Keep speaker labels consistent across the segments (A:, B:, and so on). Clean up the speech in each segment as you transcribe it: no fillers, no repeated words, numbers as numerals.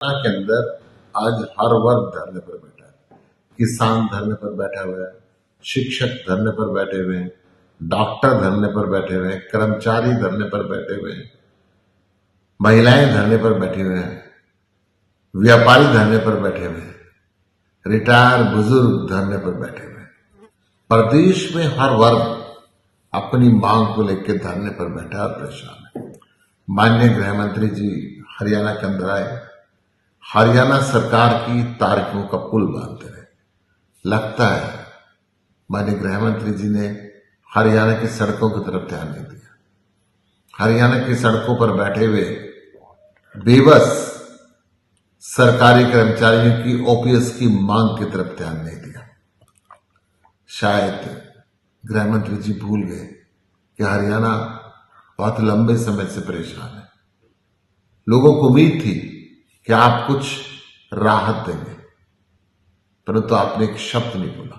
A: के अंदर आज हर वर्ग धरने पर बैठा है। किसान धरने पर बैठा हुआ है, शिक्षक धरने पर बैठे हुए हैं, डॉक्टर धरने पर बैठे हुए हैं, कर्मचारी धरने पर बैठे हुए हैं, महिलाएं धरने पर बैठे हुए हैं, व्यापारी धरने पर बैठे हुए हैं, रिटायर बुजुर्ग धरने पर बैठे हुए हैं। प्रदेश में हर वर्ग अपनी मांग को लेकर धरने पर बैठा और परेशान है। माननीय गृह मंत्री जी हरियाणा के अंदर आए, हरियाणा सरकार की तारीखों का पुल बांधते रहे। लगता है माननीय गृह मंत्री जी ने हरियाणा की सड़कों की तरफ ध्यान नहीं दिया। हरियाणा की सड़कों पर बैठे हुए बेबस सरकारी कर्मचारियों की ओपीएस की मांग की तरफ ध्यान नहीं दिया। शायद गृह मंत्री जी भूल गए कि हरियाणा बहुत लंबे समय से परेशान है। लोगों को उम्मीद थी कि आप कुछ राहत देंगे, परंतु आपने एक शब्द नहीं बोला।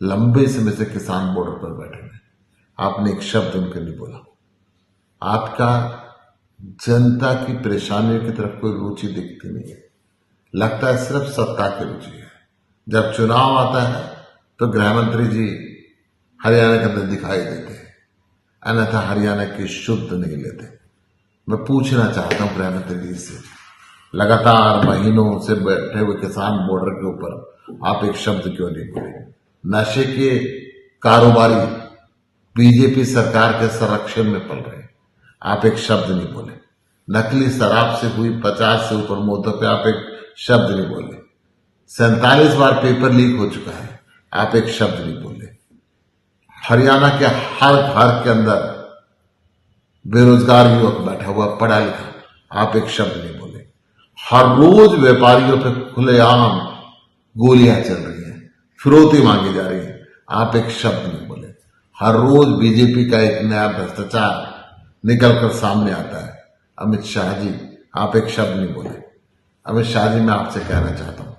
A: लंबे समय से किसान बॉर्डर पर बैठे हैं, आपने एक शब्द उनके नहीं बोला। आपका जनता की परेशानियों की तरफ कोई रुचि दिखती नहीं है। लगता है सिर्फ सत्ता की रुचि है। जब चुनाव आता है तो गृह मंत्री जी हरियाणा के अंदर दिखाई देते हैं, अन्यथा हरियाणा की शुद्ध नहीं लेते। मैं पूछना चाहता हूं गृह मंत्री जी से, लगातार महीनों से बैठे हुए किसान बॉर्डर के ऊपर आप एक शब्द क्यों नहीं बोले? नशे के कारोबारी बीजेपी सरकार के संरक्षण में पल रहे, आप एक शब्द नहीं बोले। नकली शराब से हुई 50 से ऊपर मौतों पे आप एक शब्द नहीं बोले। 47 बार पेपर लीक हो चुका है, आप एक शब्द नहीं बोले। हरियाणा के हर घर के अंदर बेरोजगार युवक बैठा हुआ पढ़ा लिखा, आप एक शब्द नहीं बोले। हर रोज व्यापारियों पे खुलेआम गोलियां चल रही हैं, फिरौती मांगी जा रही है, आप एक शब्द नहीं बोले। हर रोज बीजेपी का एक नया भ्रष्टाचार निकलकर सामने आता है। अमित शाह जी, आप एक शब्द नहीं बोले। अमित शाह जी, मैं आपसे कहना चाहता हूं,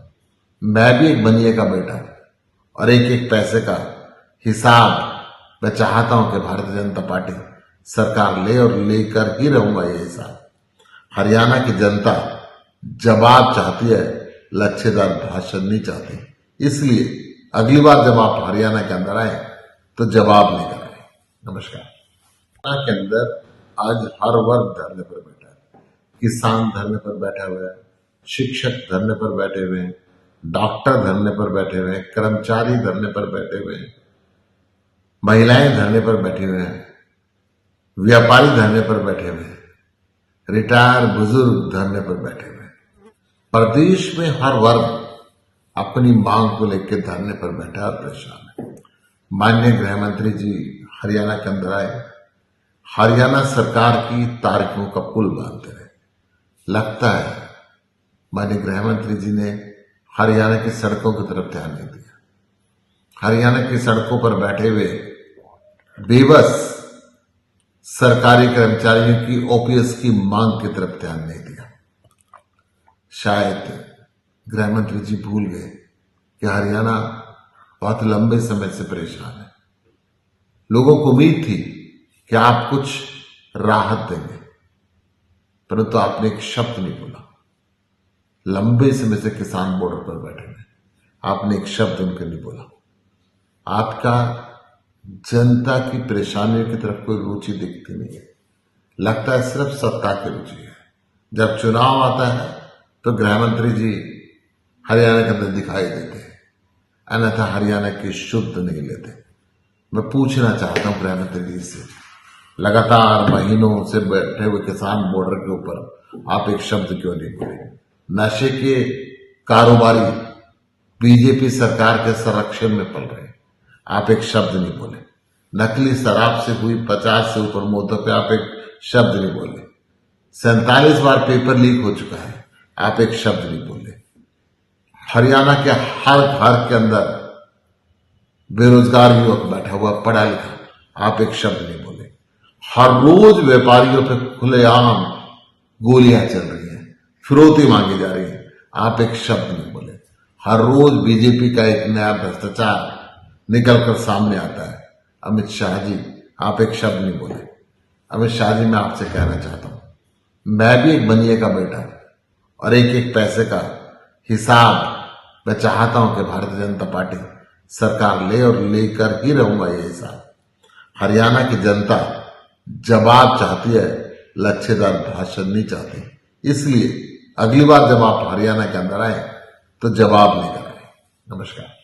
A: मैं भी एक बनिए का बेटा हूं और एक एक पैसे का हिसाब मैं चाहता हूं कि भारतीय जनता पार्टी सरकार ले और लेकर ही रहूंगा ये हिसाब। हरियाणा की जनता जवाब चाहती है, लच्छेदार भाषण नहीं चाहती। इसलिए अगली बार जब आप हरियाणा के अंदर आए तो जवाब नहीं कर रहे। नमस्कार। हरियाणा के अंदर आज हर वर्ग धरने पर बैठा है। किसान धरने पर बैठा हुआ है, शिक्षक धरने पर बैठे हुए हैं, डॉक्टर धरने पर बैठे हुए हैं, कर्मचारी धरने पर बैठे हुए हैं, महिलाएं धरने पर बैठी हुए हैं, व्यापारी धरने पर बैठे हुए हैं, रिटायर बुजुर्ग धरने पर बैठे हुए हैं। प्रदेश में हर वर्ग अपनी मांग को लेकर धरने पर बैठा और परेशान है। माननीय गृह मंत्री जी हरियाणा के अंदर आए, हरियाणा सरकार की तारीखों का पुल बांधते रहे। लगता है माननीय गृह मंत्री जी ने हरियाणा की सड़कों की तरफ ध्यान नहीं दिया। हरियाणा की सड़कों पर बैठे हुए बेबस सरकारी कर्मचारियों की ओपीएस की मांग की तरफ ध्यान नहीं दिया। शायद गृह मंत्री जी भूल गए कि हरियाणा बहुत लंबे समय से परेशान है। लोगों को उम्मीद थी कि आप कुछ राहत देंगे, परंतु आपने एक शब्द नहीं बोला। लंबे समय से किसान बॉर्डर पर बैठे हैं, आपने एक शब्द उनके नहीं बोला। आपका जनता की परेशानियों की तरफ कोई रुचि दिखती नहीं है। लगता है सिर्फ सत्ता की रुचि है। जब चुनाव आता है तो गृह मंत्री जी हरियाणा के अंदर दिखाई देते हैं, अन्यथा हरियाणा की शुद्ध नहीं लेते। मैं पूछना चाहता हूं गृह मंत्री जी से, लगातार महीनों से बैठे हुए किसान बॉर्डर के ऊपर आप एक शब्द क्यों नहीं बोले? नशे के कारोबारी बीजेपी सरकार के संरक्षण में पल रहे, आप एक शब्द नहीं बोले। नकली शराब से हुई 50 से ऊपर मौतों पे आप एक शब्द नहीं बोले। 47 बार पेपर लीक हो चुका है, आप एक शब्द नहीं बोले। हरियाणा के हर घर के अंदर बेरोजगार युवक बैठा हुआ पढ़ा लिखा, आप एक शब्द नहीं बोले। हर रोज व्यापारियों पे खुलेआम गोलियां चल रही हैं, फिरौती मांगी जा रही है, आप एक शब्द नहीं बोले। हर रोज बीजेपी का एक नया भ्रष्टाचार निकलकर सामने आता है। अमित शाह जी, आप एक शब्द नहीं बोले। अमित शाह जी, मैं आपसे कहना चाहता हूं, मैं भी एक बनिए का बेटा हूं और एक एक पैसे का हिसाब मैं चाहता हूं कि भारतीय जनता पार्टी सरकार ले और लेकर ही रहूंगा ये हिसाब। हरियाणा की जनता जवाब चाहती है, लच्छेदार भाषण नहीं चाहती। इसलिए अगली बार जब आप हरियाणा के अंदर आए तो जवाब लेकर आए। नमस्कार।